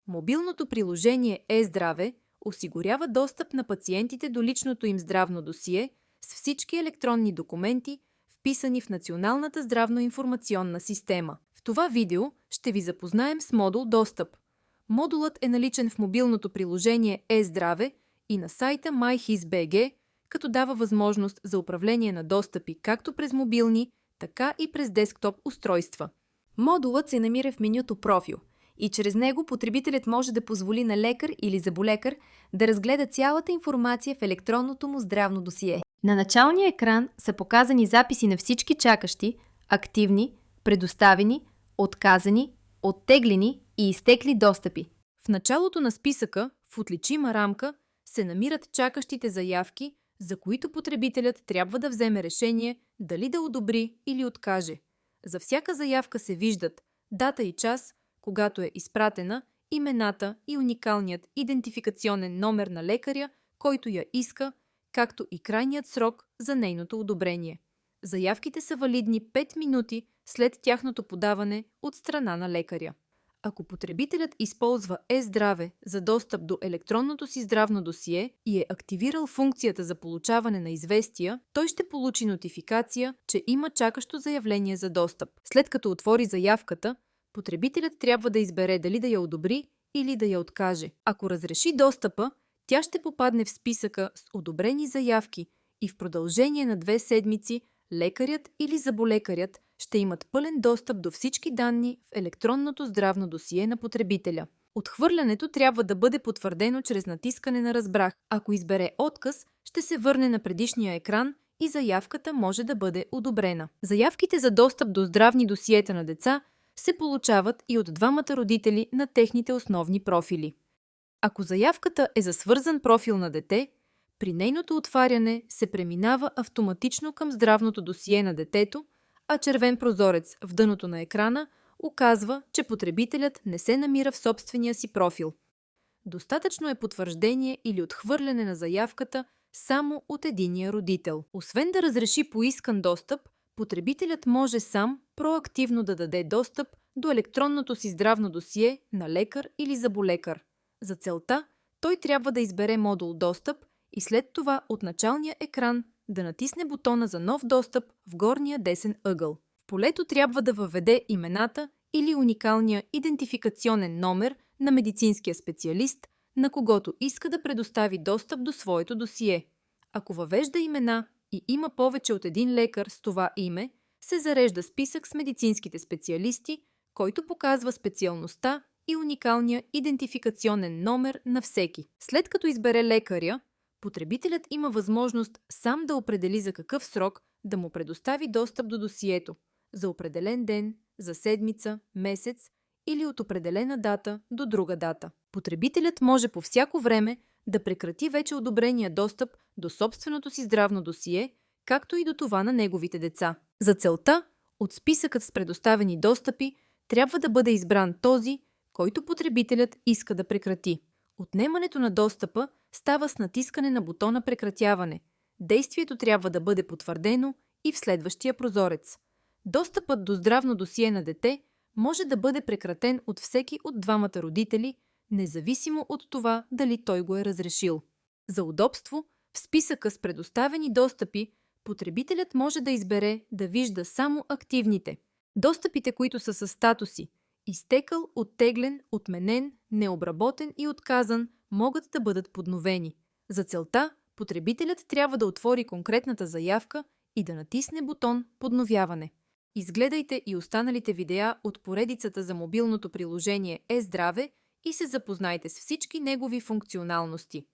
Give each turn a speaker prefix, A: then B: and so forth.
A: Мобилното приложение е-здраве осигурява достъп на пациентите до личното им здравно досие с всички електронни документи, вписани в Националната здравно-информационна система. В това видео ще ви запознаем с модул Достъп. Модулът е наличен в мобилното приложение е-здраве и на сайта MyHIS.bg, като дава възможност за управление на достъпи както през мобилни, така и през десктоп устройства.
B: Модулът се намира в менюто Профил и чрез него потребителят може да позволи на лекар или зъболекар да разгледа цялата информация в електронното му здравно досие. На началния екран са показани записи на всички чакащи, активни, предоставени, отказани, оттеглени и изтекли достъпи.
A: В началото на списъка, в отличима рамка, се намират чакащите заявки, за които потребителят трябва да вземе решение дали да одобри или откаже. За всяка заявка се виждат дата и час, когато е изпратена, имената и уникалният идентификационен номер на лекаря, който я иска, както и крайният срок за нейното одобрение. Заявките са валидни 5 минути след тяхното подаване от страна на лекаря. Ако потребителят използва е-здраве за достъп до електронното си здравно досие и е активирал функцията за получаване на известия, той ще получи нотификация, че има чакащо заявление за достъп. След като отвори заявката, потребителят трябва да избере дали да я одобри или да я откаже. Ако разреши достъпа, тя ще попадне в списъка с одобрени заявки и в продължение на 2 седмици лекарят или зъболекарят ще имат пълен достъп до всички данни в електронното здравно досие на потребителя. Отхвърлянето трябва да бъде потвърдено чрез натискане на Разбрах. Ако избере отказ, ще се върне на предишния екран и заявката може да бъде одобрена. Заявките за достъп до здравни досиета на деца се получават и от двамата родители на техните основни профили. Ако заявката е за свързан профил на дете, при нейното отваряне се преминава автоматично към здравното досие на детето, а червен прозорец в дъното на екрана указва, че потребителят не се намира в собствения си профил. Достатъчно е потвърждение или отхвърляне на заявката само от единия родител. Освен да разреши поискан достъп, потребителят може сам проактивно да даде достъп до електронното си здравно досие на лекар или зъболекар. За целта той трябва да избере модул Достъп и след това от началния екран да натисне бутона за нов достъп в горния десен ъгъл. В полето трябва да въведе имената или уникалния идентификационен номер на медицинския специалист, на когото иска да предостави достъп до своето досие. Ако въвежда имена и има повече от един лекар с това име, се зарежда списък с медицинските специалисти, който показва специалността и уникалния идентификационен номер на всеки. След като избере лекаря, потребителят има възможност сам да определи за какъв срок да му предостави достъп до досието – за определен ден, за седмица, месец или от определена дата до друга дата. Потребителят може по всяко време да прекрати вече одобрения достъп до собственото си здравно досие, както и до това на неговите деца. За целта, от списъкът с предоставени достъпи трябва да бъде избран този, който потребителят иска да прекрати. Отнемането на достъпа става с натискане на бутона Прекратяване. Действието трябва да бъде потвърдено и в следващия прозорец. Достъпът до здравно досие на дете може да бъде прекратен от всеки от двамата родители, независимо от това дали той го е разрешил. За удобство, в списъка с предоставени достъпи, потребителят може да избере да вижда само активните. Достъпите, които са със статуси изтекъл, оттеглен, отменен, необработен и отказан, могат да бъдат подновени. За целта, потребителят трябва да отвори конкретната заявка и да натисне бутон Подновяване. Изгледайте и останалите видеа от поредицата за мобилното приложение е-здраве и се запознайте с всички негови функционалности.